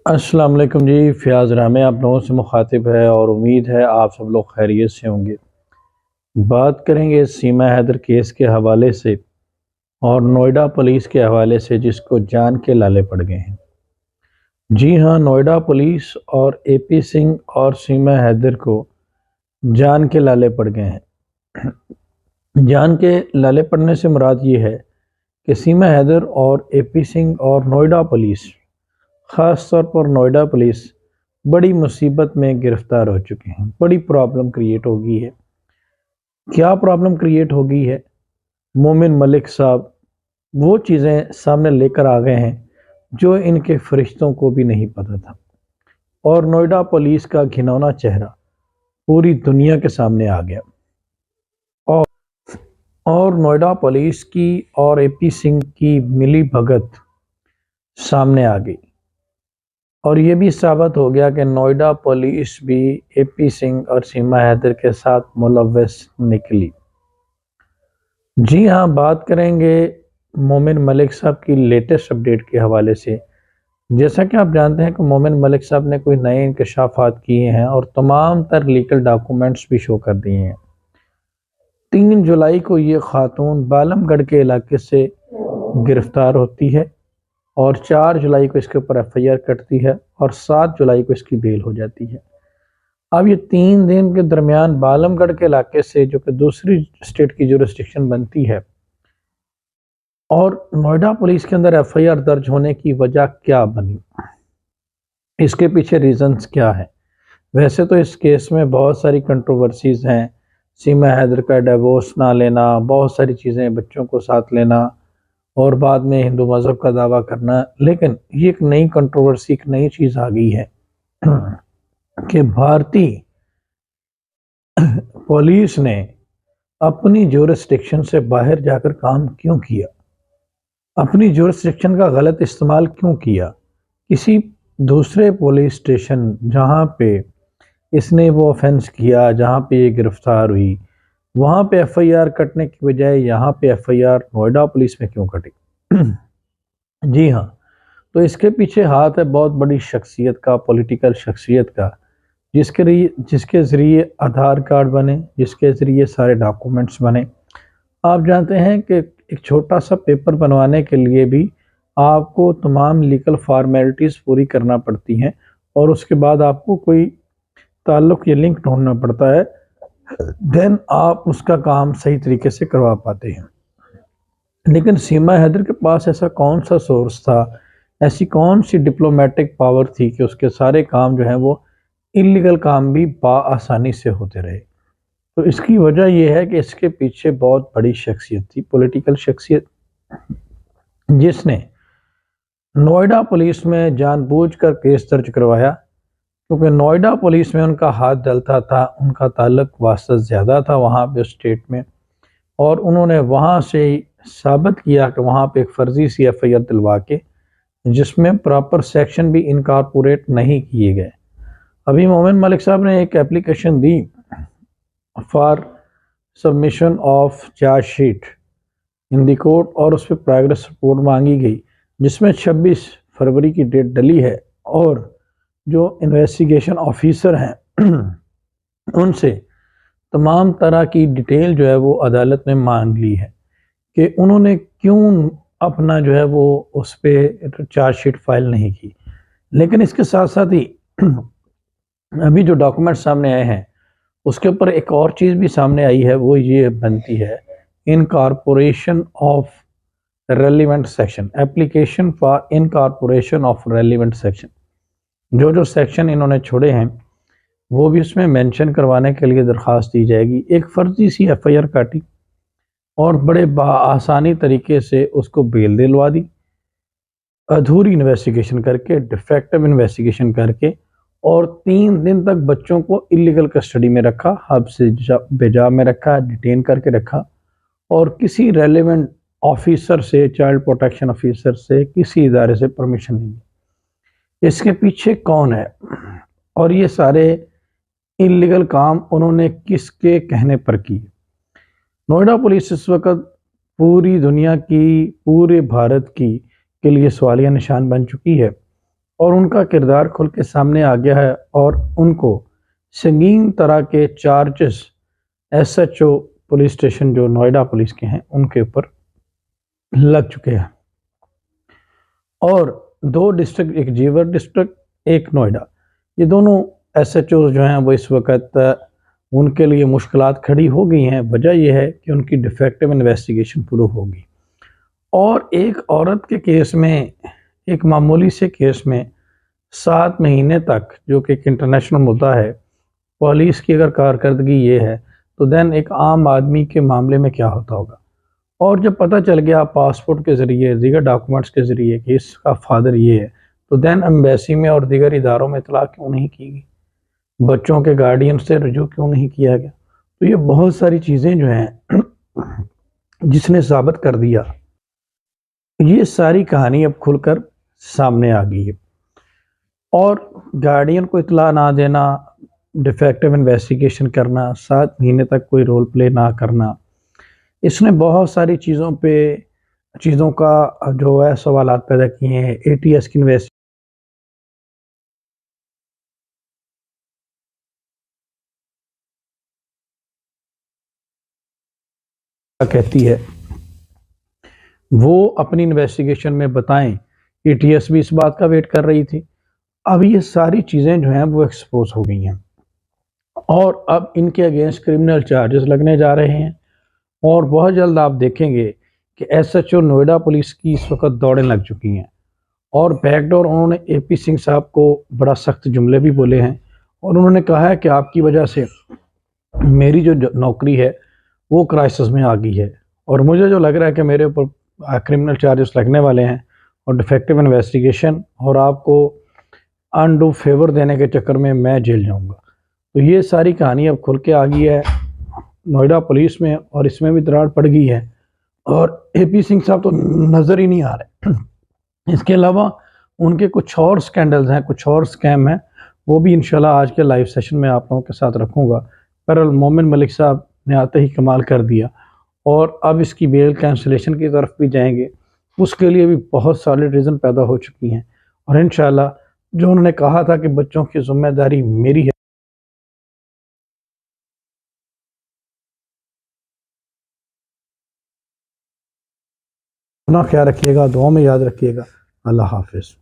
अस्सलाम वालेकुम जी। फ़याज़ रामे आप लोगों से मुखातिब है और उम्मीद है आप सब लोग खैरियत से होंगे। बात करेंगे सीमा हैदर केस के हवाले से और नोएडा पुलिस के हवाले से जिसको जान के लाले पड़ गए हैं। जी हाँ, नोएडा पुलिस और एपी सिंह और सीमा हैदर को जान के लाले पड़ गए हैं। जान के लाले पड़ने से मुराद ये है कि सीमा हैदर और एपी सिंह और नोएडा पुलिस, ख़ास तौर पर नोएडा पुलिस बड़ी मुसीबत में गिरफ्तार हो चुके हैं। बड़ी प्रॉब्लम क्रिएट हो गई है। क्या प्रॉब्लम क्रिएट हो गई है? मोमिन मलिक साहब वो चीज़ें सामने लेकर आ गए हैं जो इनके फरिश्तों को भी नहीं पता था, और नोएडा पुलिस का घिनौना चेहरा पूरी दुनिया के सामने आ गया। और नोएडा पुलिस की और एपी सिंह की मिली भगत सामने आ गई, और ये भी साबित हो गया कि नोएडा पुलिस भी एपी सिंह और सीमा हैदर के साथ मुलव्वस निकली। जी हाँ, बात करेंगे मोमिन मलिक साहब की लेटेस्ट अपडेट के हवाले से। जैसा कि आप जानते हैं कि मोमिन मलिक साहब ने कोई नए इंकशाफात किए हैं और तमाम तर लीगल डॉक्यूमेंट्स भी शो कर दिए हैं। 3 जुलाई को ये खातून बालमगढ़ के इलाके से गिरफ्तार होती है और 4 जुलाई को इसके ऊपर एफआईआर कटती है और 7 जुलाई को इसकी बेल हो जाती है। अब ये 3 दिन के दरमियान बालमगढ़ के इलाके से, जो कि दूसरी स्टेट की जुरिस्डिक्शन बनती है, और नोएडा पुलिस के अंदर एफआईआर दर्ज होने की वजह क्या बनी, इसके पीछे रीजंस क्या है? वैसे तो इस केस में बहुत सारी कंट्रोवर्सीज हैं। सीमा हैदर का डिवोर्स ना लेना, बहुत सारी चीज़ें, बच्चों को साथ लेना और बाद में हिंदू मज़हब का दावा करना। लेकिन ये एक नई कंट्रोवर्सी, एक नई चीज़ आ गई है कि भारतीय पुलिस ने अपनी जुरिस्डिक्शन से बाहर जाकर काम क्यों किया, अपनी जुरिस्डिक्शन का गलत इस्तेमाल क्यों किया। किसी दूसरे पुलिस स्टेशन जहां पे इसने वो ऑफेंस किया, जहां पे ये गिरफ्तार हुई, वहां पे एफआईआर कटने की बजाय यहाँ पे एफआईआर नोएडा पुलिस में क्यों कटी? जी हाँ, तो इसके पीछे हाथ है बहुत बड़ी शख्सियत का, पॉलिटिकल शख्सियत का, जिसके ज़रिए आधार कार्ड बने, जिसके ज़रिए सारे डॉक्यूमेंट्स बने। आप जानते हैं कि एक छोटा सा पेपर बनवाने के लिए भी आपको तमाम लीगल फॉर्मेलिटीज़ पूरी करना पड़ती हैं, और उसके बाद आपको कोई ताल्लुक़ या लिंक ढूंढना पड़ता है, देन आप उसका काम सही तरीके से करवा पाते हैं। लेकिन सीमा हैदर के पास ऐसा कौन सा सोर्स था, ऐसी कौन सी डिप्लोमेटिक पावर थी कि उसके सारे काम जो हैं वो इलीगल काम भी आसानी से होते रहे? तो इसकी वजह यह है कि इसके पीछे बहुत बड़ी शख्सियत थी, पॉलिटिकल शख्सियत, जिसने नोएडा पुलिस में जानबूझकर केस दर्ज करवाया, क्योंकि नोएडा पुलिस में उनका हाथ डलता था, उनका ताल्लुक वास्ता ज़्यादा था वहाँ पे स्टेट में, और उन्होंने वहाँ से साबित किया कि वहाँ पे एक फ़र्ज़ी सी एफआईआर दिलवा के, जिसमें प्रॉपर सेक्शन भी इनकॉर्पोरेट नहीं किए गए। अभी मोमिन मलिक साहब ने एक application the for submission of chargesheet in the court, और उस पर प्रोग्रेस रिपोर्ट मांगी गई, जिसमें 26 फरवरी की डेट डली है, और जो इन्वेस्टिगेशन ऑफिसर हैं उनसे तमाम तरह की डिटेल जो है वो अदालत में मांग ली है कि उन्होंने क्यों अपना जो है वो उस पर चार्जशीट फाइल नहीं की। लेकिन इसके साथ साथ ही अभी जो डॉक्यूमेंट सामने आए हैं उसके ऊपर एक और चीज़ भी सामने आई है, वो ये बनती है incorporation of relevant section, application for incorporation of relevant section. जो जो सेक्शन इन्होंने छोड़े हैं वो भी उसमें मेंशन करवाने के लिए दरख्वास्त दी जाएगी। एक फर्जी सी एफआईआर काटी और बड़े आसानी तरीके से उसको बेल दिलवा दी, अधूरी इन्वेस्टिगेशन करके, डिफेक्टिव इन्वेस्टिगेशन करके, और 3 दिन तक बच्चों को इलीगल कस्टडी में रखा, हब से बेजा में रखा, डिटेन करके रखा, और किसी रेलेवेंट ऑफिसर से, चाइल्ड प्रोटेक्शन ऑफिसर से, किसी इदारे से परमिशन नहीं। इसके पीछे कौन है और ये सारे इलीगल काम उन्होंने किसके कहने पर किए? नोएडा पुलिस इस वक्त पूरी दुनिया की, पूरे भारत की के लिए सवालिया निशान बन चुकी है, और उनका किरदार खुल के सामने आ गया है और उनको संगीन तरह के चार्जेस एसएचओ पुलिस स्टेशन जो नोएडा पुलिस के हैं उनके ऊपर लग चुके हैं। और दो डिस्ट्रिक्ट, एक जेवर डिस्ट्रिक्ट एक नोएडा, ये दोनों एसएचओ जो हैं वो इस वक्त उनके लिए मुश्किलात खड़ी हो गई हैं। वजह यह है कि उनकी डिफेक्टिव इन्वेस्टिगेशन प्रूव होगी और एक औरत के केस में, एक मामूली से केस में 7 महीने तक, जो कि एक इंटरनेशनल मुद्दा है, पुलिस की अगर कारकर्दगी ये है तो देन एक आम आदमी के मामले में क्या होता होगा। और जब पता चल गया पासपोर्ट के ज़रिए, दीगर डॉक्यूमेंट्स के ज़रिए कि इसका फादर ये है, तो देन एम्बेसी में और दीगर इदारों में इतला क्यों नहीं की गई, बच्चों के गार्डियन से रजू क्यों नहीं किया गया। तो ये बहुत सारी चीज़ें जो हैं जिसने साबित कर दिया, ये सारी कहानी अब खुलकर सामने आ गई है। और गार्डियन को इतला ना देना, डिफेक्टिव इन्वेस्टिगेशन करना, 7 महीने तक कोई रोल प्ले ना करना, इसने बहुत सारी चीज़ों का जो है सवालात पैदा किए हैं। एटीएस की इन्वेस्ट कहती है वो अपनी इन्वेस्टिगेशन में बताएं, एटीएस भी इस बात का वेट कर रही थी। अब ये सारी चीज़ें जो हैं वो एक्सपोज हो गई हैं और अब इनके अगेंस्ट क्रिमिनल चार्जेस लगने जा रहे हैं। और बहुत जल्द आप देखेंगे कि एसएचओ नोएडा पुलिस की इस वक्त दौड़ें लग चुकी हैं और बैकडोर उन्होंने एपी सिंह साहब को बड़ा सख्त जुमले भी बोले हैं और उन्होंने कहा है कि आपकी वजह से मेरी जो नौकरी है वो क्राइसिस में आ गई है और मुझे जो लग रहा है कि मेरे ऊपर क्रिमिनल चार्जेस लगने वाले हैं और डिफेक्टिव इन्वेस्टिगेशन और आपको अनडू फेवर देने के चक्कर में मैं जेल जाऊंगा। तो ये सारी कहानी अब खुल के आ गई है नोएडा पुलिस में और इसमें भी दरार पड़ गई है और एपी सिंह साहब तो नज़र ही नहीं आ रहे। इसके अलावा उनके कुछ और स्कैंडल्स हैं, कुछ और स्कैम हैं, वो भी इंशाल्लाह आज के लाइव सेशन में आप लोगों के साथ रखूँगा। पर मोमिन मलिक साहब ने आते ही कमाल कर दिया और अब इसकी बेल कैंसिलेशन की तरफ भी जाएंगे, उसके लिए भी बहुत सॉलिड रीज़न पैदा हो चुकी हैं और इंशाल्लाह जो उन्होंने कहा था कि बच्चों की जिम्मेदारी मेरी है। अपना ख्याल रखिएगा, दुआ में याद रखिएगा। अल्लाह हाफिज़।